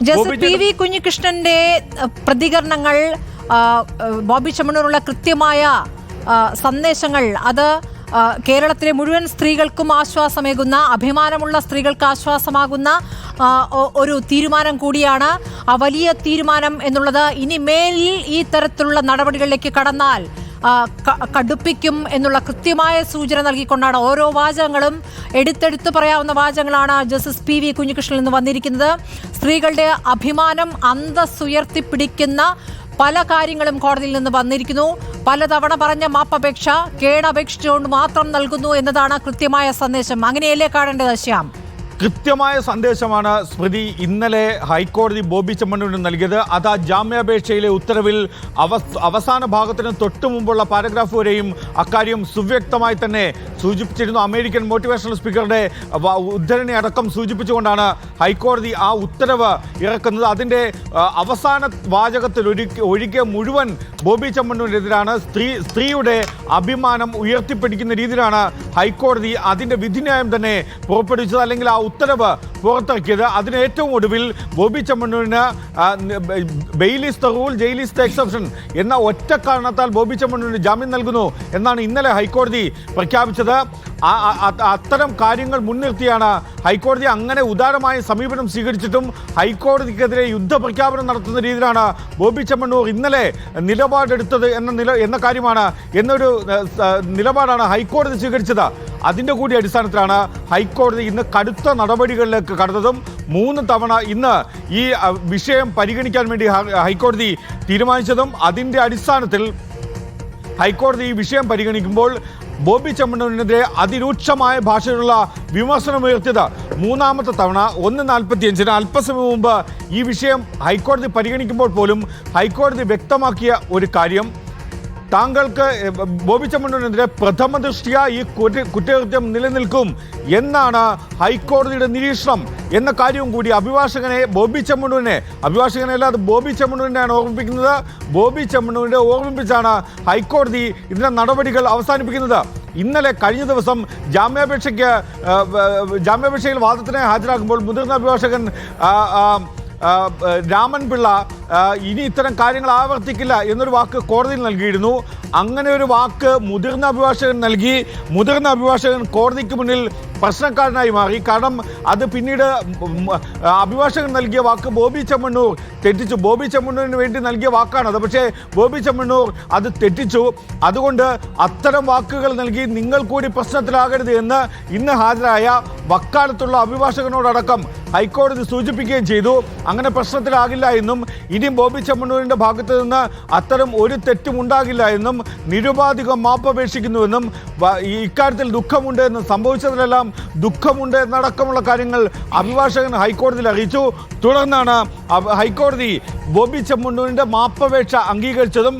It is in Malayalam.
ജസ്റ്റിസ് പി വി കുഞ്ഞികൃഷ്ണന്റെ പ്രതികരണങ്ങൾ, ബോബി ചെമ്മണ്ണൂരുള്ള കൃത്യമായ സന്ദേശങ്ങൾ, അത് കേരളത്തിലെ മുഴുവൻ സ്ത്രീകൾക്കും ആശ്വാസമേകുന്ന, അഭിമാനമുള്ള സ്ത്രീകൾക്ക് ആശ്വാസമാകുന്ന ഒരു തീരുമാനം കൂടിയാണ്. ആ വലിയ തീരുമാനം എന്നുള്ളത് ഇനി മേലിൽ ഈ തരത്തിലുള്ള നടപടികളിലേക്ക് കടന്നാൽ കടുപ്പിക്കും എന്നുള്ള കൃത്യമായ സൂചന നൽകിക്കൊണ്ടാണ് ഓരോ വാചകങ്ങളും എടുത്തെടുത്ത് പറയാവുന്ന വാചകങ്ങളാണ് ജസ്റ്റിസ് പി വി കുഞ്ഞികൃഷ്ണനിൽ നിന്ന് വന്നിരിക്കുന്നത്. സ്ത്രീകളുടെ അഭിമാനം അന്തസ്സുയർത്തിപ്പിടിക്കുന്ന പല കാര്യങ്ങളും കോടതിയിൽ നിന്ന് വന്നിരിക്കുന്നു. പലതവണ പറഞ്ഞ മാപ്പപേക്ഷ കേടപേക്ഷിച്ചുകൊണ്ട് മാത്രം നൽകുന്നു എന്നതാണ് കൃത്യമായ സന്ദേശം. അങ്ങനെയല്ലേ കാണേണ്ടത് ശ്യാം? കൃത്യമായ സന്ദേശമാണ് സ്മൃതി ഇന്നലെ ഹൈക്കോടതി ബോബി ചെമ്മണ്ണൂരിന് നൽകിയത്. അത് ആ ജാമ്യാപേക്ഷയിലെ ഉത്തരവിൽ അവസാന ഭാഗത്തിന് തൊട്ടു മുമ്പുള്ള പാരഗ്രാഫ് വരെയും അക്കാര്യം സുവ്യക്തമായി തന്നെ സൂചിപ്പിച്ചിരുന്നു. അമേരിക്കൻ മോട്ടിവേഷണൽ സ്പീക്കറുടെ ഉദ്ധരണി അടക്കം സൂചിപ്പിച്ചുകൊണ്ടാണ് ഹൈക്കോടതി ആ ഉത്തരവ് ഇറക്കുന്നത്. അതിൻ്റെ അവസാന വാചകത്തിൽ ഒഴികെ മുഴുവൻ ബോബി ചെമ്മണ്ണൂരിനെതിരാണ്. സ്ത്രീയുടെ അഭിമാനം ഉയർത്തിപ്പിടിക്കുന്ന രീതിയിലാണ് ഹൈക്കോടതി അതിൻ്റെ വിധിന്യായം തന്നെ പുറപ്പെടുവിച്ചത്, അല്ലെങ്കിൽ ആ ഉത്തരവ് പുറത്തിറക്കിയത്. അതിന് ഏറ്റവും ഒടുവിൽ ബോബി ചെമ്മണ്ണൂരിന് bail is the rule, jail is the exception എന്ന ഒറ്റ കാരണത്താൽ ബോബി ചെമ്മണ്ണൂരിന് ജാമ്യം നൽകുന്നു എന്നാണ് ഇന്നലെ ഹൈക്കോടതി പ്രഖ്യാപിച്ചത്. അത്തരം കാര്യങ്ങൾ മുൻനിർത്തിയാണ് ഹൈക്കോടതി അങ്ങനെ ഉദാരമായ സമീപനം സ്വീകരിച്ചിട്ടും ഹൈക്കോടതിക്കെതിരെ യുദ്ധപ്രഖ്യാപനം നടത്തുന്ന രീതിയിലാണ് ബോബി ചെമ്മണ്ണൂർ ഇന്നലെ നിലപാടെടുത്തത് എന്ന കാര്യമാണ്, എന്നൊരു നിലപാടാണ് ഹൈക്കോടതി സ്വീകരിച്ചത്. അതിൻ്റെ കൂടി അടിസ്ഥാനത്തിലാണ് ഹൈക്കോടതി ഇന്ന് കടുത്ത നടപടികളിലേക്ക് കടന്നതും 3 തവണ ഇന്ന് ഈ വിഷയം പരിഗണിക്കാൻ വേണ്ടി ഹൈക്കോടതി തീരുമാനിച്ചതും. അതിൻ്റെ അടിസ്ഥാനത്തിൽ ഹൈക്കോടതി ഈ വിഷയം പരിഗണിക്കുമ്പോൾ ബോബി ചെമ്മണ്ണൂരിനെതിരെ അതിരൂക്ഷമായ ഭാഷയിലുള്ള വിമർശനമുയർത്തിയത് 3ാമത്തെ തവണ 1:45 അല്പസമയം മുമ്പ് ഈ വിഷയം ഹൈക്കോടതി പരിഗണിക്കുമ്പോൾ പോലും ഹൈക്കോടതി വ്യക്തമാക്കിയ ഒരു കാര്യം, താങ്കൾക്ക് ബോബി ചെമ്മണ്ണൂരിനെതിരെ പ്രഥമ ദൃഷ്ട്യാ ഈ കുറ്റകൃത്യം നിലനിൽക്കും എന്നാണ് ഹൈക്കോടതിയുടെ നിരീക്ഷണം എന്ന കാര്യവും കൂടി അഭിഭാഷകനെ ബോബി ചെമ്മണ്ണൂരിനെ, അഭിഭാഷകനല്ല അത് ബോബി ചെമ്മണ്ണൂരിനെയാണ് ഓർമ്മിപ്പിക്കുന്നത്. ബോബി ചെമ്മണ്ണൂരിനെ ഓർമ്മിപ്പിച്ചാണ് ഹൈക്കോടതി ഇതിൻ്റെ നടപടികൾ അവസാനിപ്പിക്കുന്നത്. ഇന്നലെ കഴിഞ്ഞ ദിവസം ജാമ്യാപേക്ഷയിൽ വാദത്തിന് ഹാജരാക്കുമ്പോൾ മുതിർന്ന അഭിഭാഷകൻ രാമൻ പിള്ള ഇനി ഇത്തരം കാര്യങ്ങൾ ആവർത്തിക്കില്ല എന്നൊരു വാക്ക് കോടതിയിൽ നൽകിയിരുന്നു. അങ്ങനെ ഒരു വാക്ക് മുതിർന്ന അഭിഭാഷകൻ നൽകി. മുതിർന്ന അഭിഭാഷകൻ കോടതിക്ക് മുന്നിൽ പ്രശ്നക്കാരനായി മാറി. കാരണം അത് പിന്നീട് അഭിഭാഷകൻ നൽകിയ വാക്ക് ബോബി ചെമ്മണ്ണൂർ തെറ്റിച്ചു. ബോബി ചെമ്മണ്ണൂരിന് വേണ്ടി നൽകിയ വാക്കാണത്, പക്ഷേ ബോബി ചെമ്മണ്ണൂർ അത് തെറ്റിച്ചു. അതുകൊണ്ട് അത്തരം വാക്കുകൾ നൽകി നിങ്ങൾ കൂടി പ്രശ്നത്തിലാകരുത് എന്ന് ഇന്ന് ഹാജരായ വക്കാലത്തുള്ള അഭിഭാഷകനോടടക്കം ഹൈക്കോടതി സൂചിപ്പിക്കുകയും ചെയ്തു. അങ്ങനെ പ്രശ്നത്തിലാകില്ല എന്നും ഇനിയും ബോബി ചെമ്മണ്ണൂരിൻ്റെ ഭാഗത്ത് നിന്ന് അത്തരം ഒരു തെറ്റും ഉണ്ടാകില്ല എന്നും നിരുപാധികം മാപ്പപേക്ഷിക്കുന്നുവെന്നും ഇക്കാര്യത്തിൽ ദുഃഖമുണ്ട് എന്ന്, സംഭവിച്ചതിലെല്ലാം ദുഃഖമുണ്ട് എന്നടക്കമുള്ള കാര്യങ്ങൾ അഭിഭാഷകൻ ഹൈക്കോടതിയിൽ അറിയിച്ചു. തുടർന്നാണ് ഹൈക്കോടതി ബോബി ചെമ്മണ്ണൂരിൻ്റെ മാപ്പപേക്ഷ അംഗീകരിച്ചതും